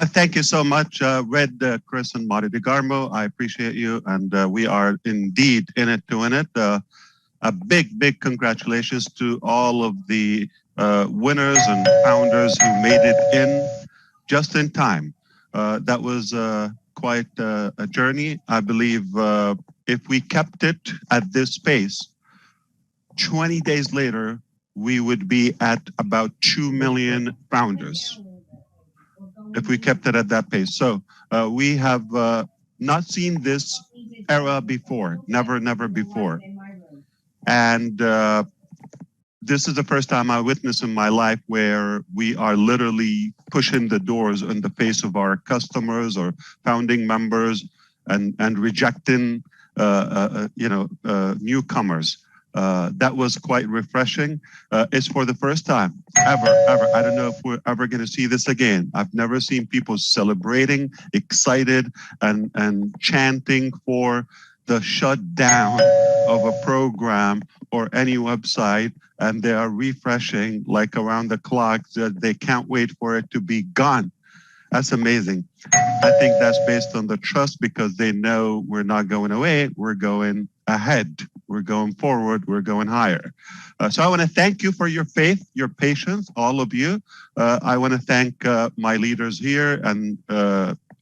Thank you so much, Red, Chris, and Marty DeGarmo. I appreciate you, and we are indeed in it to win it. A big congratulations to all of the winners and founders who made it in just in time. That was quite a journey. I believe if we kept it at this pace, 20 days later, we would be at about 2 million founders if we kept it at that pace. So we have not seen this era before, never before. And this is the first time I witnessed in my life where we are literally pushing the doors in the face of our customers or founding members and rejecting, newcomers. That was quite refreshing. It's for the first time ever. I don't know if we're ever going to see this again. I've never seen people celebrating, excited, and chanting for the shutdown of a program or any website, and they are refreshing like around the clock. They can't wait for it to be gone. That's amazing. I think that's based on the trust because they know we're not going away, we're going ahead, we're going forward, we're going higher. So I want to thank you for your faith, your patience, all of you. I want to thank my leaders here and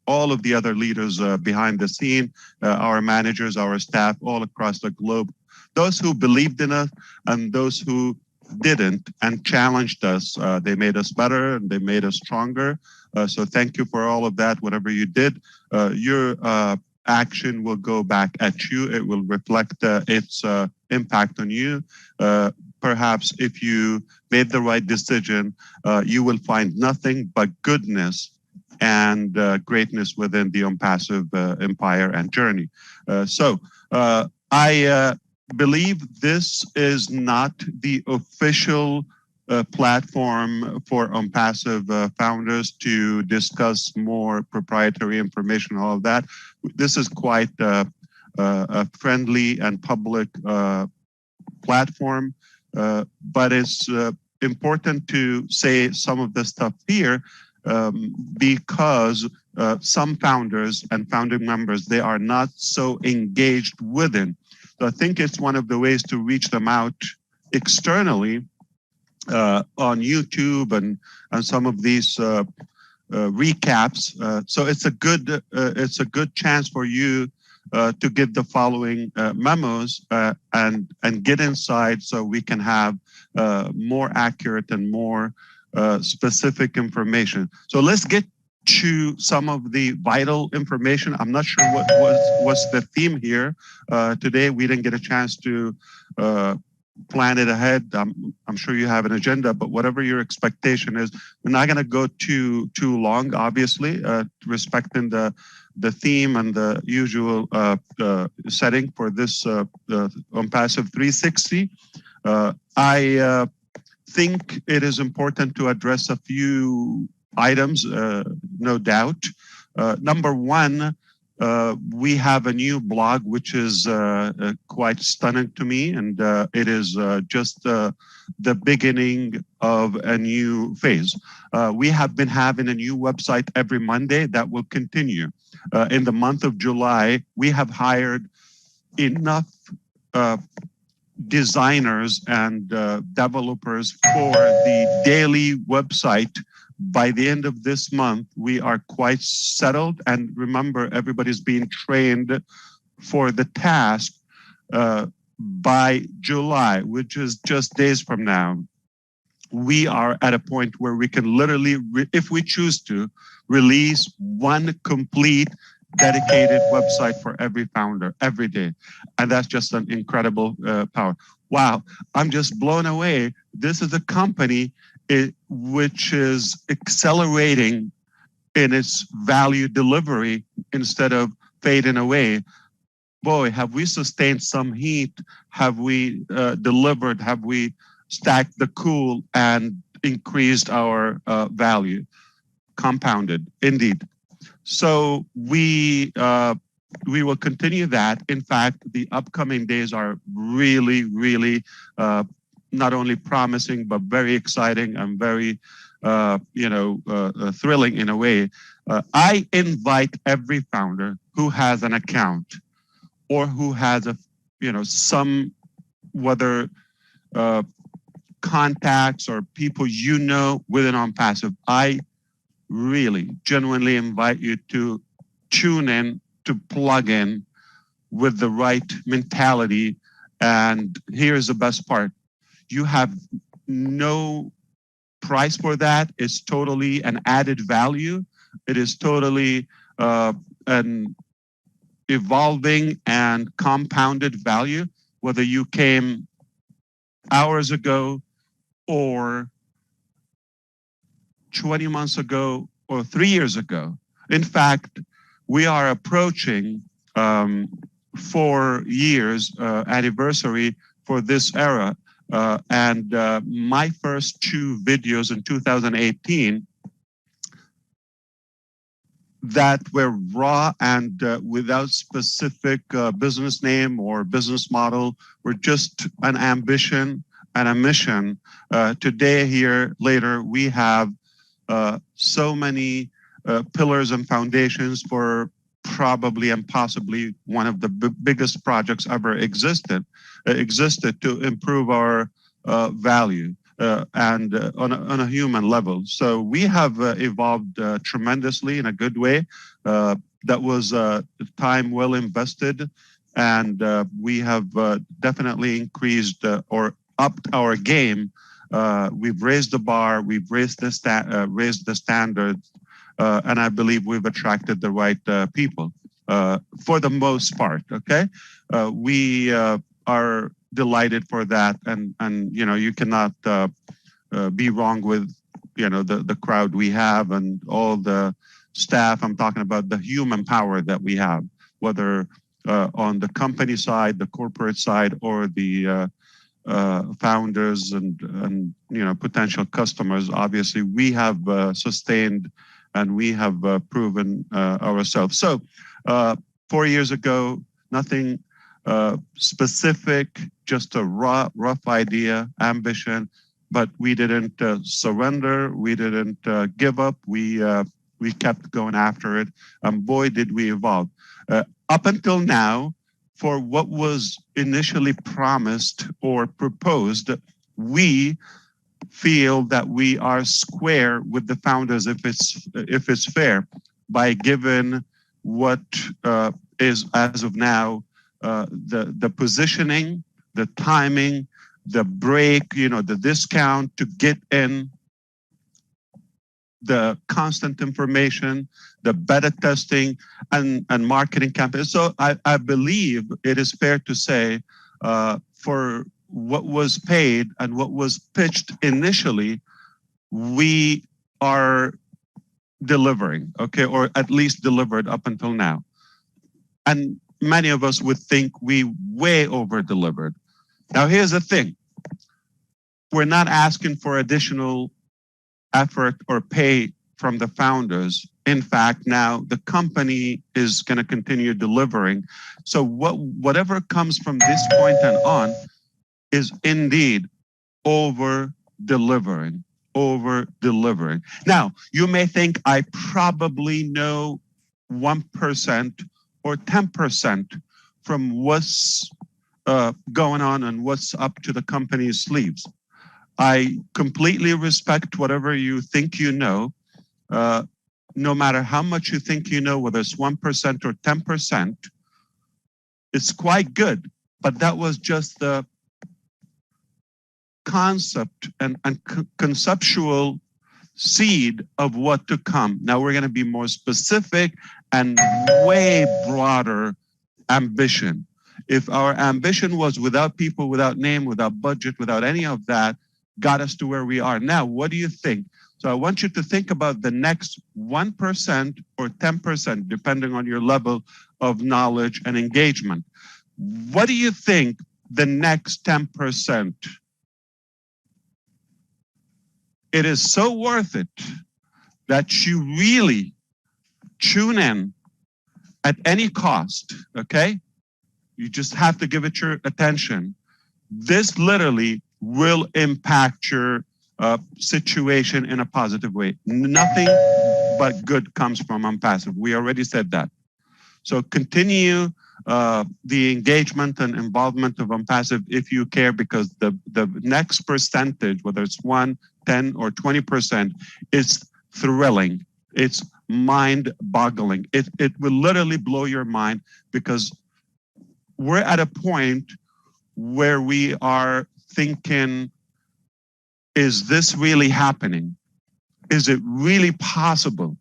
all of the other leaders behind the scene, our managers, our staff all across the globe, those who believed in us and those who didn't and challenged us. They made us better and they made us stronger. So thank you for all of that. Whatever you did, your action will go back at you. It will reflect its impact on you. Perhaps if you made the right decision, you will find nothing but goodness and greatness within the ONPASSIVE empire and journey. So I believe this is not the official platform for ONPASSIVE founders to discuss more proprietary information, all of that. This is quite a friendly and public platform, but it's important to say some of the stuff here because some founders and founding members, they are not so engaged within. So I think it's one of the ways to reach them out externally on YouTube and some of these recaps. So it's a good chance for you to get the following memos and get inside so we can have more accurate and more specific information. So let's get to some of the vital information. I'm not sure what's the theme here today. We didn't get a chance to plan it ahead. I'm sure you have an agenda, but whatever your expectation is, we're not going to go too long, obviously, respecting the theme and the usual setting for this ONPASSIVE 360. I think it is important to address a few items, no doubt. Number one, we have a new blog, which is quite stunning to me, and it is just the beginning of a new phase. We have been having a new website every Monday that will continue. In the month of July, we have hired enough designers and developers for the daily website. By the end of this month, we are quite settled. And remember, everybody's being trained for the task by July, which is just days from now. We are at a point where we can literally, if we choose to, release one complete dedicated website for every founder every day. And that's just an incredible power. Wow, I'm just blown away. This is a company which is accelerating in its value delivery instead of fading away. Boy, have we sustained some heat? Have we delivered? Have we stacked the cool and increased our value? Compounded, indeed. So we will continue that. In fact, the upcoming days are really not only promising, but very exciting. I'm very thrilling in a way. I invite every founder who has an account or who has some, whether uh, contacts or people within OnPassive. I really genuinely invite you to tune in, to plug in with the right mentality. And here's the best part. You have no price for that. It's totally an added value. It is totally an evolving and compounded value, whether you came hours ago or 20 months ago or 3 years ago. In fact, we are approaching 4 years anniversary for this era. And my first 2 videos in 2018 that were raw and without specific business name or business model, were just an ambition and a mission. Today, here, later, we have so many pillars and foundations for probably and possibly one of the biggest projects ever existed to improve our value and on a human level. So we have evolved tremendously in a good way. That was time well invested, and we have definitely increased or upped our game. We've raised the bar, we've raised the standards, and I believe we've attracted the right people for the most part. Okay, we are delighted for that, and you cannot be wrong with the crowd we have and all the staff. I'm talking about the human power that we have, whether on the company side, the corporate side, or the founders and potential customers. Obviously, we have sustained and we have proven ourselves. So 4 years ago, nothing specific, just a rough idea, ambition, but we didn't surrender. We didn't give up. We kept going after it, and boy, did we evolve. Up until now, for what was initially promised or proposed, we feel that we are square with the founders if it's fair, by given what is as of now the positioning, the timing, the break, the discount to get in, the constant information, the beta testing, and marketing campaigns. So I believe it is fair to say for what was paid and what was pitched initially, we are delivering, okay, or at least delivered up until now. And many of us would think we way over delivered. Now, here's the thing. We're not asking for additional effort or pay from the founders. In fact, now the company is going to continue delivering. So whatever comes from this point and on is indeed over delivering. Now, you may think I probably know 1% or 10% from what's going on and what's up to the company's sleeves. I completely respect whatever you think you know, no matter how much you think you know, whether it's 1% or 10%, it's quite good. But that was just the concept and conceptual seed of what to come. Now we're going to be more specific and way broader ambition. If our ambition was without people, without name, without budget, without any of that, got us to where we are now, what do you think? So I want you to think about the next 1% or 10%, depending on your level of knowledge and engagement. What do you think the next 10%? It is so worth it that you really tune in at any cost, okay? You just have to give it your attention. This literally will impact your situation in a positive way. Nothing but good comes from ONPASSIVE. We already said that. So continue the engagement and involvement of ONPASSIVE if you care, because the next percentage, whether it's 1, 10, or 20%, is thrilling. It's mind-boggling. It will literally blow your mind, because we're at a point where we are thinking, is this really happening? Is it really possible?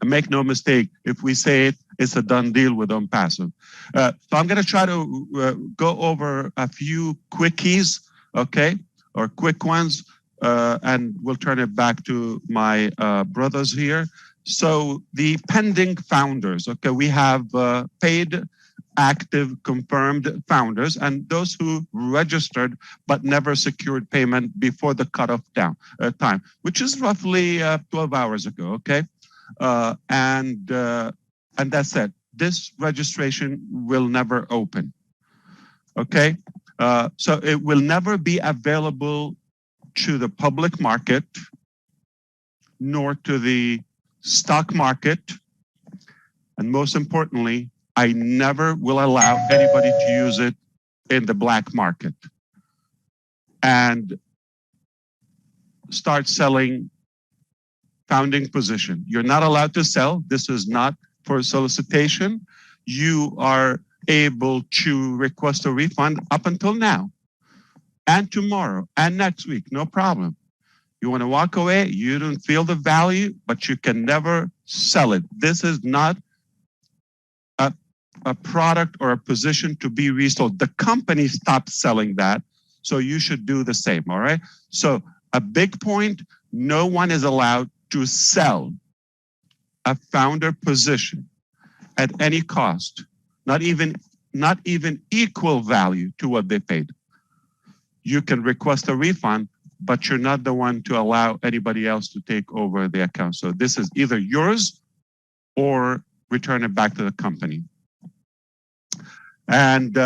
And make no mistake, if we say it, it's a done deal with ONPASSIVE. So I'm going to try to go over a few quickies, okay, or quick ones, and we'll turn it back to my brothers here. So the pending founders, okay, we have paid, active, confirmed founders, and those who registered but never secured payment before the cutoff time, which is roughly 12 hours ago, okay? And that's it. This registration will never open, okay? So it will never be available to the public market, nor to the stock market, and most importantly, I never will allow anybody to use it in the black market and start selling founding position. You're not allowed to sell. This is not for solicitation. You are able to request a refund up until now and tomorrow and next week, no problem. You want to walk away, you don't feel the value, but you can never sell it. This is not a product or a position to be resold. The company stopped selling that, so you should do the same, all right? So a big point, no one is allowed to sell a founder position at any cost, not even equal value to what they paid. You can request a refund, but you're not the one to allow anybody else to take over the account. So this is either yours or return it back to the company. And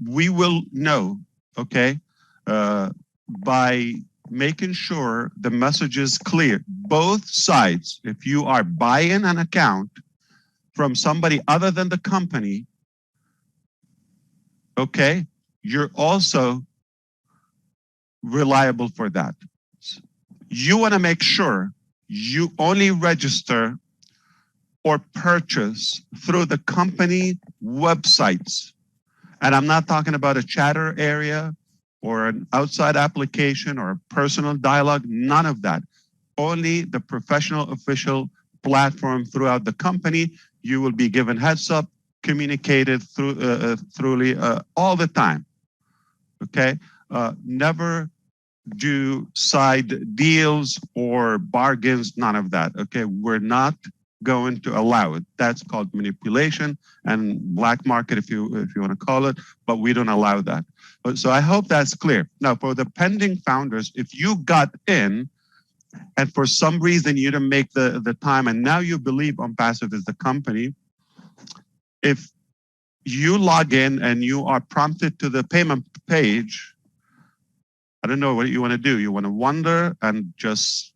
we will know, okay, by making sure the message is clear. Both sides, if you are buying an account from somebody other than the company, okay, you're also reliable for that. You want to make sure you only register or purchase through the company websites. And I'm not talking about a chatter area or an outside application or a personal dialogue, none of that. Only the professional official platform throughout the company. You will be given heads up, communicated throughly all the time, okay? Never do side deals or bargains, none of that, okay? We're not going to allow it. That's called manipulation and black market, if you want to call it, but we don't allow that. So I hope that's clear. Now, for the pending founders, if you got in and for some reason you didn't make the time and now you believe ONPASSIVE is the company, if you log in and you are prompted to the payment page, I don't know what you want to do. You want to wonder and just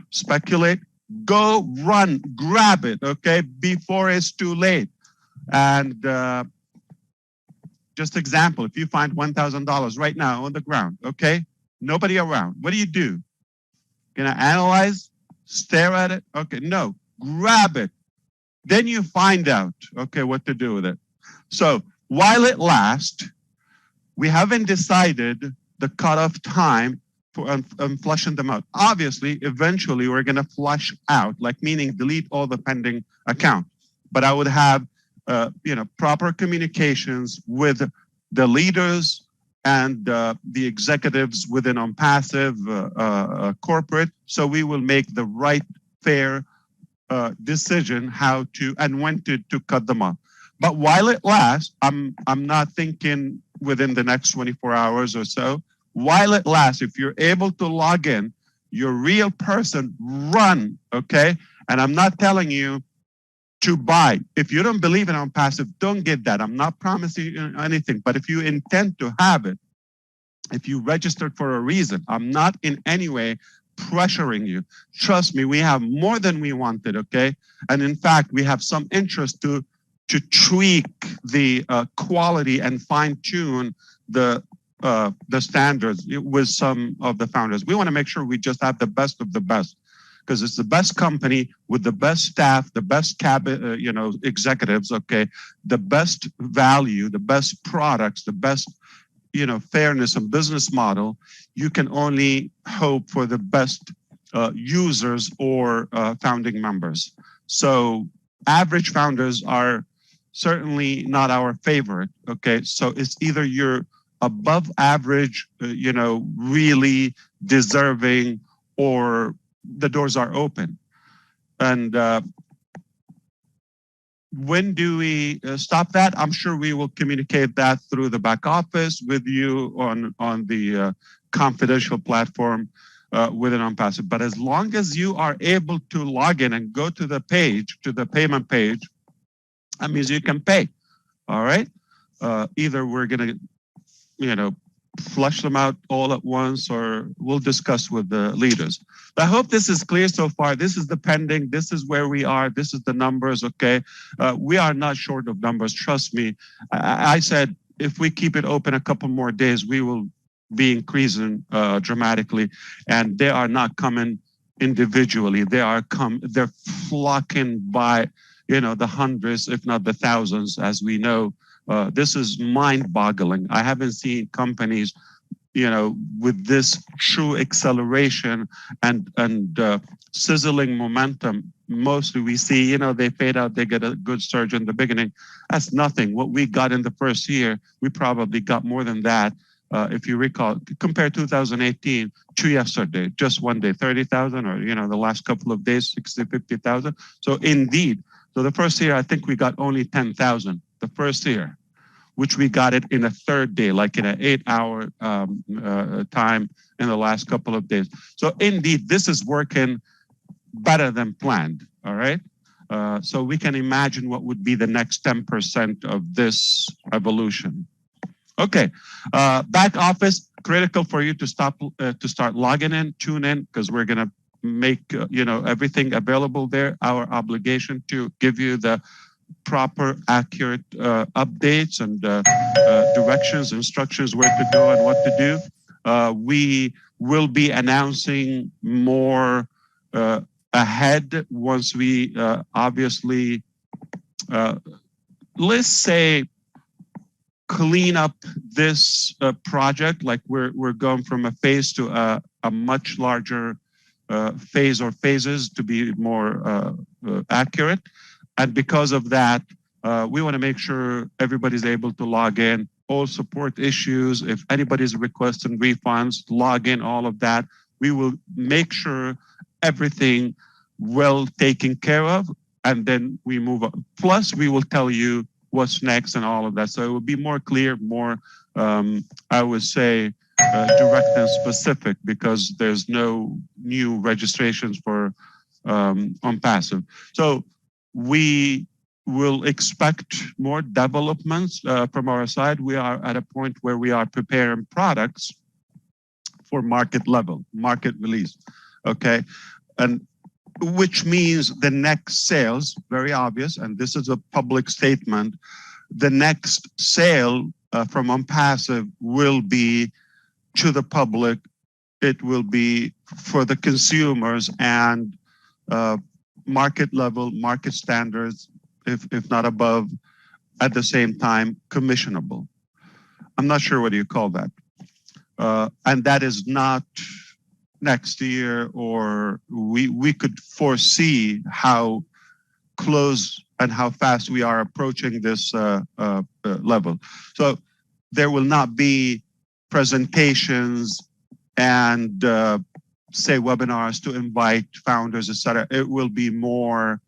speculate? Go run, grab it, okay, before it's too late. And just example, if you find $1,000 right now on the ground, okay, nobody around, what do? Gonna analyze, stare at it? Okay, no, grab it. Then you find out, okay, what to do with it. So while it lasts, we haven't decided the cutoff time for flushing them out. Obviously, eventually we're going to flush out, like meaning delete all the pending account. But I would have, proper communications with the leaders and the executives within ONPASSIVE corporate, so we will make the right, fair decision how to and when to cut them off. But while it lasts, I'm not thinking within the next 24 hours or so. While it lasts, if you're able to log in, you're a real person, run, okay? And I'm not telling you to buy. If you don't believe in ONPASSIVE, don't get that. I'm not promising you anything. But if you intend to have it, If you registered for a reason, I'm not in any way pressuring you. Trust me, we have more than we wanted, okay? And in fact, we have some interest to tweak the quality and fine tune the standards with some of the founders. We want to make sure we just have the best of the best, because it's the best company with the best staff, the best executives, okay, the best value, the best products, the best fairness and business model. You can only hope for the best users or founding members. So average founders are certainly not our favorite. Okay, so it's either you're above average, really deserving, or the doors are open. And when do we stop that? I'm sure we will communicate that through the back office with you on the confidential platform within ONPASSIVE. But as long as you are able to log in and go to the page, to the payment page, that means you can pay. All right. Either we're going to, flush them out all at once, or we'll discuss with the leaders. I hope this is clear so far. This is the pending. This is where we are. This is the numbers. Okay. We are not short of numbers. Trust me. I said, if we keep it open a couple more days, we will be increasing dramatically, and they are not coming individually. They're flocking by, the hundreds, if not the thousands, as we know. This is mind-boggling. I haven't seen companies, with this true acceleration and sizzling momentum. Mostly we see, they fade out, they get a good surge in the beginning. That's nothing. What we got in the first year, we probably got more than that. If you recall, compare 2018 to yesterday, just one day, 30,000, or, the last couple of days, 60, 50,000. So indeed, so the first year, I think we got only 10,000. The first year, which we got it in a third day, like in an 8-hour time in the last couple of days. So indeed, this is working better than planned, all right? So we can imagine what would be the next 10% of this evolution. Okay, back office, critical for you to start logging in, tune in, because we're gonna make everything available there. Our obligation to give you the proper, accurate updates and directions, instructions where to go and what to do. We will be announcing more ahead once we obviously, let's say, clean up this project. Like we're going from a phase to a much larger phase or phases, to be more accurate. And because of that, we want to make sure everybody's able to log in, all support issues. If anybody's requesting refunds, log in, all of that. We will make sure everything well taken care of, and then we move on. Plus, we will tell you what's next and all of that. So it will be more clear, more, I would say, direct and specific, because there's no new registrations for ONPASSIVE. So we will expect more developments from our side. We are at a point where we are preparing products for market level, market release, okay? And which means the next sales, very obvious, and this is a public statement, the next sale from ONPASSIVE will be to the public. It will be for the consumers and market level, market standards, if not above, at the same time, commissionable. I'm not sure what you call that. And that is not next year, or we could foresee how close and how fast we are approaching this level. So there will not be presentations and say webinars to invite founders, etc. It will be more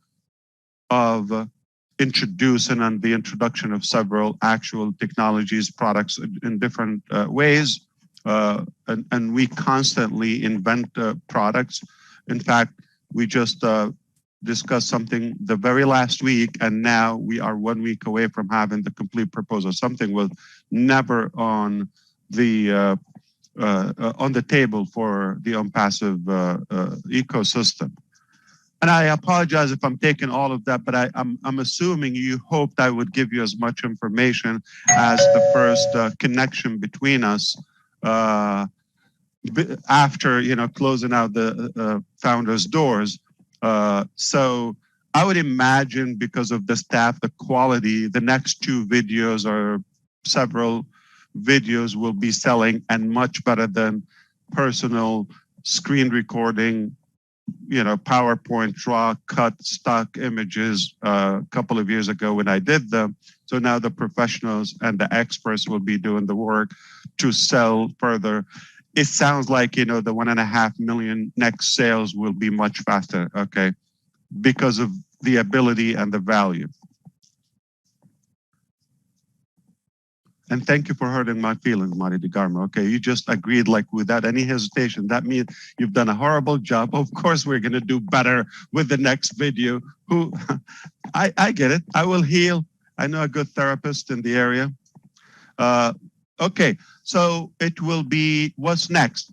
of introducing and the introduction of several actual technologies, products in different ways. And we constantly invent products. In fact, we just discussed something the very last week, and now we are 1 week away from having the complete proposal. Something was never on the on the table for the ONPASSIVE ecosystem. And I apologize if I'm taking all of that, but I'm assuming you hoped I would give you as much information as the first connection between us after closing out the founders' doors. So I would imagine, because of the staff, the quality, the next two videos or several videos will be selling and much better than personal screen recording, PowerPoint draw, cut stock images a couple of years ago when I did them. So now the professionals and the experts will be doing the work to sell further. It sounds like, the 1.5 million next sales will be much faster, okay, because of the ability and the value. And thank you for hurting my feelings, Marty DeGarmo. Okay, you just agreed like without any hesitation. That means you've done a horrible job. Of course, we're going to do better with the next video. I get it. I will heal. I know a good therapist in the area. Okay, so it will be, what's next?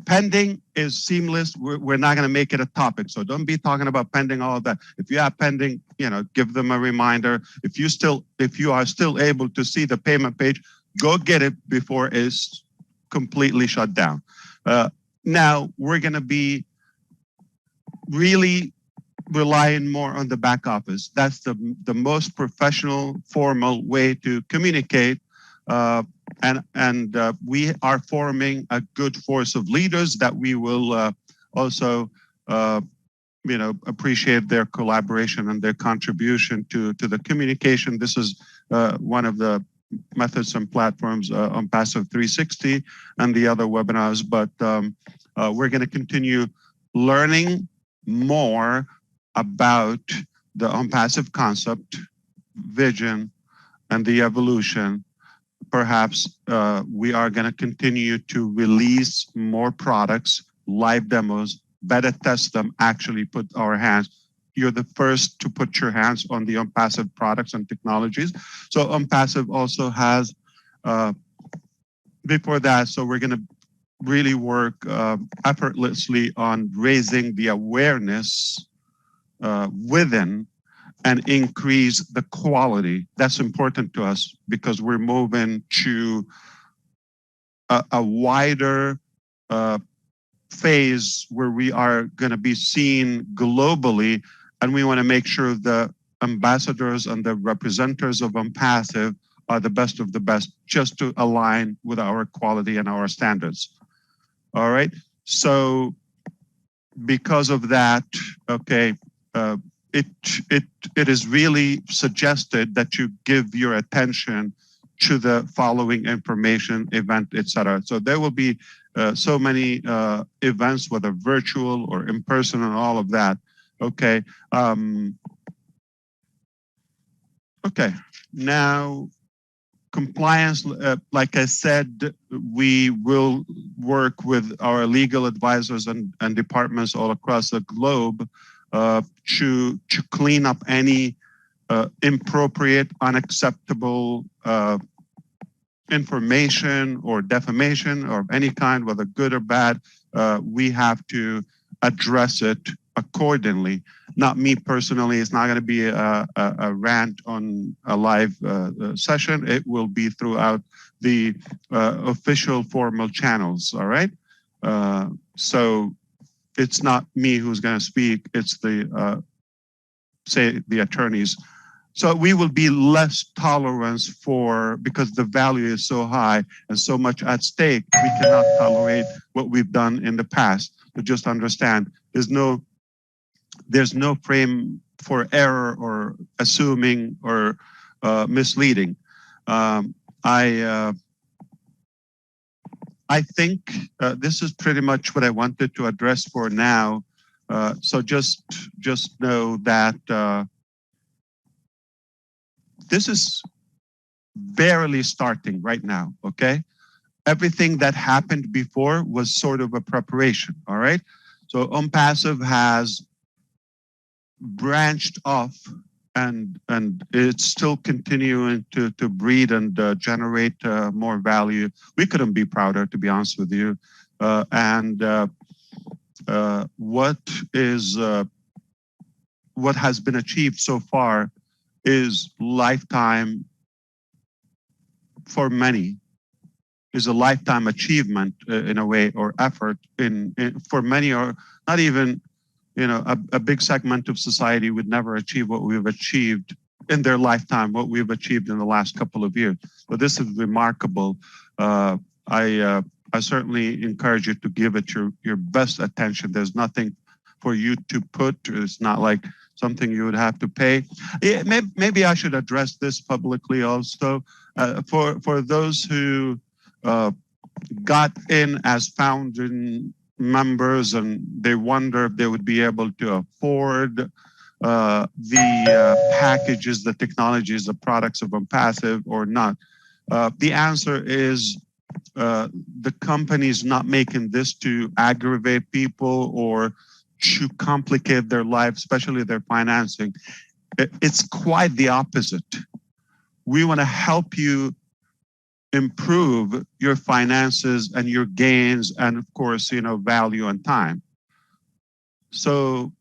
Pending is seamless. We're not going to make it a topic. So don't be talking about pending, all of that. If you have pending, give them a reminder. If you are still able to see the payment page, go get it before it's completely shut down. Now we're going to be really relying more on the back office. That's the most professional, formal way to communicate. And we are forming a good force of leaders that we will also, appreciate their collaboration and their contribution to the communication. This is one of the methods and platforms on ONPASSIVE 360 and the other webinars. But we're going to continue learning more about the ONPASSIVE concept, vision, and the evolution. Perhaps we are going to continue to release more products, live demos, beta test them, actually put our hands. You're the first to put your hands on the ONPASSIVE products and technologies. So ONPASSIVE also has, before that, so we're going to really work effortlessly on raising the awareness within and increase the quality. That's important to us because we're moving to a wider phase where we are going to be seen globally, and we want to make sure the ambassadors and the representatives of ONPASSIVE are the best of the best, just to align with our quality and our standards. All right. So because of that, okay, it is really suggested that you give your attention to the following information, event, etc. So there will be so many events, whether virtual or in person and all of that. Okay. Okay. Now, compliance, like I said, we will work with our legal advisors and departments all across the globe to clean up any inappropriate, unacceptable information or defamation or any kind, whether good or bad. We have to address it accordingly. Not me personally. It's not going to be a rant on a live session. It will be throughout the official formal channels. All right. So it's not me who's going to speak. It's the say the attorneys. So we will be less tolerance for, because the value is so high and so much at stake, we cannot tolerate what we've done in the past. But just understand, there's no frame for error or assuming or misleading. I think this is pretty much what I wanted to address for now. So just know that this is barely starting right now, okay? Everything that happened before was sort of a preparation, all right? So ONPASSIVE has branched off and it's still continuing to breed and generate more value. We couldn't be prouder, to be honest with you. And what has been achieved so far is lifetime for many, is a lifetime achievement in a way, or effort for many, or not even, a big segment of society would never achieve what we've achieved in their lifetime, what we've achieved in the last couple of years. So this is remarkable. I certainly encourage you to give it your best attention. There's nothing for you to put. It's not like something you would have to pay. Yeah, maybe I should address this publicly also. For those who got in as founding members and they wonder if they would be able to afford the packages, the technologies, the products of ONPASSIVE or not. The answer is the company is not making this to aggravate people or to complicate their lives, especially their financing. It's quite the opposite. We want to help you improve your finances and your gains and, of course, value and time. So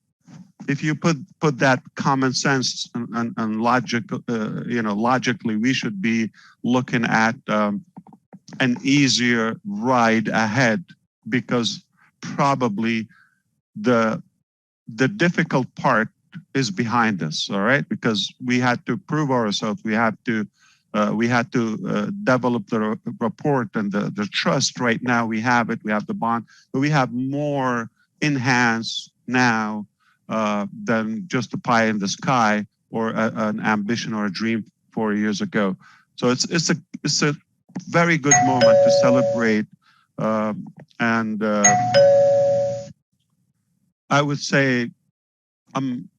if you put that common sense and logic, logically, we should be looking at an easier ride ahead, because probably the difficult part is behind us, all right? Because we had to prove ourselves, we had to develop the rapport and the trust. Right now we have it, we have the bond, but we have more in hands now than just a pie in the sky or an ambition or a dream 4 years ago. So it's a very good moment to celebrate, and I would say I'm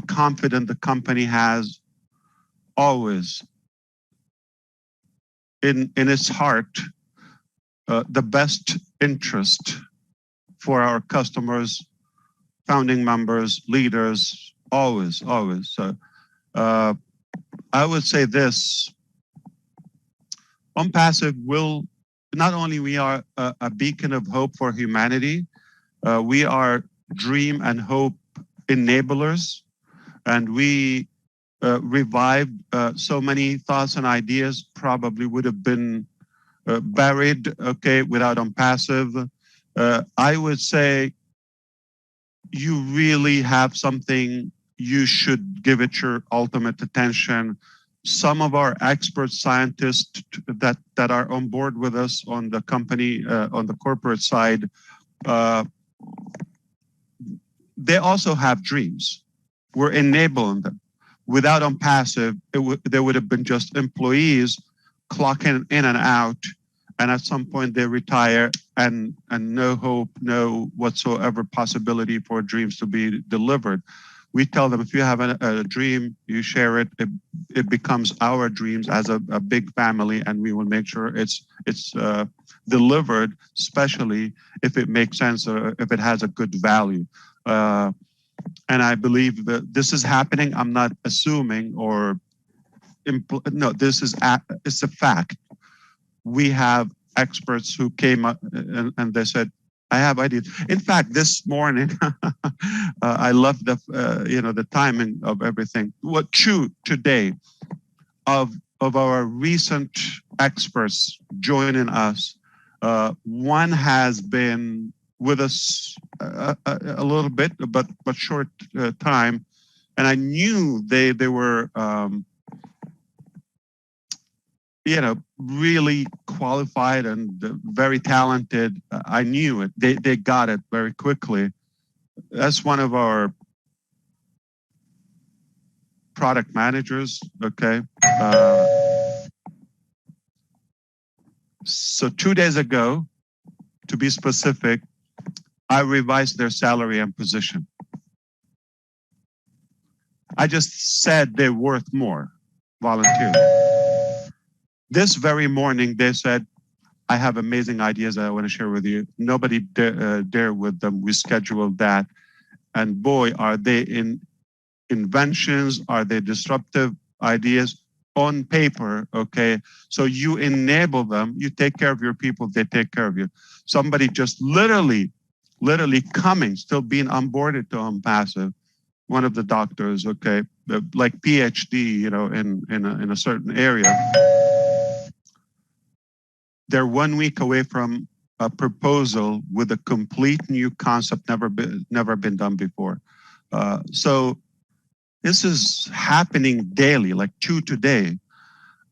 confident the company has always in its heart the best interest for our customers, founding members, leaders, always. So I would say this: ONPASSIVE will not only we are a beacon of hope for humanity, we are dream and hope enablers, and we revived so many thoughts and ideas probably would have been buried, okay, without ONPASSIVE. I would say you really have something, you should give it your ultimate attention. Some of our expert scientists that are on board with us on the company, on the corporate side, they also have dreams. We're enabling them. Without ONPASSIVE, there would have been just employees clocking in and out, and at some point they retire, and no hope, no whatsoever possibility for dreams to be delivered. We tell them, if you have a dream, you share it. It becomes our dreams as a big family, and we will make sure it's delivered, especially if it makes sense or if it has a good value. And I believe that this is happening. I'm not assuming or no, it's a fact. We have experts who came up and they said, I have ideas. In fact, this morning, I love the timing of everything. What true today of our recent experts joining us, one has been with us a little bit, but short time, and I knew they were really qualified and very talented. I knew it. They got it very quickly. That's one of our product managers, okay? So 2 days ago, to be specific, I revised their salary and position. I just said they're worth more, volunteering. This very morning, they said, I have amazing ideas that I want to share with you. Nobody dare with them. We scheduled that. And boy, are they in inventions? Are they disruptive ideas on paper? Okay. So you enable them, you take care of your people, they take care of you. Somebody just literally coming, still being onboarded to ONPASSIVE, one of the doctors, okay, like PhD, in a certain area, they're 1 week away from a proposal with a complete new concept, never been done before. So this is happening daily, like to today.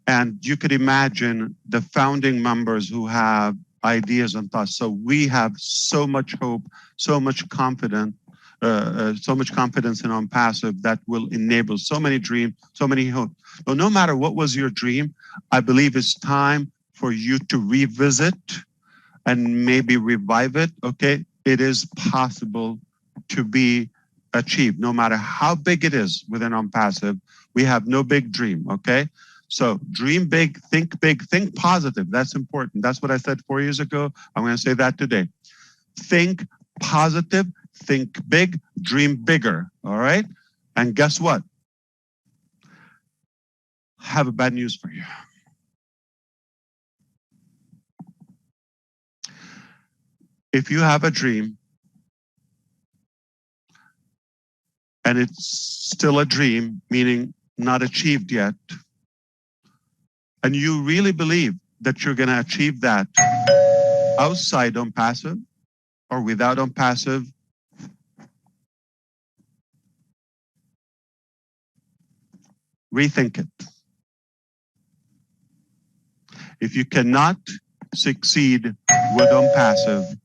And you could imagine the founding members who have ideas and thoughts. So we have so much hope, so much confidence, so much confidence in ONPASSIVE that will enable so many dreams, so many hopes. But no matter what was your dream, I believe it's time for you to revisit and maybe revive it. Okay, it is possible to be achieved, no matter how big it is within ONPASSIVE. We have no big dream. Okay. So dream big, think positive. That's important. That's what I said 4 years ago. I'm going to say that today. Think positive, think big, dream bigger. All right. And guess what? I have a bad news for you. If you have a dream and it's still a dream, meaning not achieved yet, and you really believe that you're going to achieve that outside ONPASSIVE or without ONPASSIVE, rethink it. If you cannot succeed with ONPASSIVE,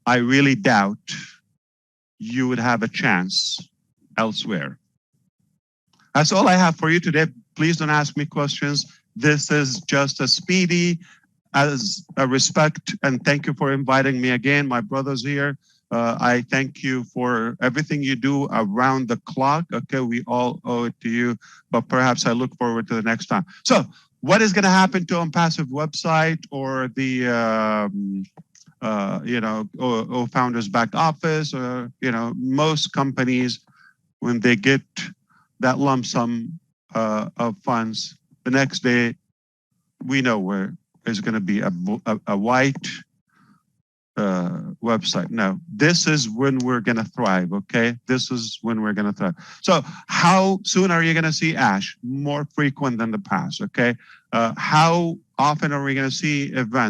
I really doubt you would have a chance elsewhere. That's all I have for you today. Please don't ask me questions. This is just a speedy, as a respect, and thank you for inviting me again. My brother's here. I thank you for everything you do around the clock. Okay, we all owe it to you, but perhaps I look forward to the next time. So what is going to happen to ONPASSIVE website or the founders back office, or most companies, when they get that lump sum of funds, the next day we know where there's going to be a white website. No, this is when we're going to thrive. Okay, this is when we're going to thrive. So how soon are you going to see Ash? More frequent than the past. Okay, how often are we going to see events?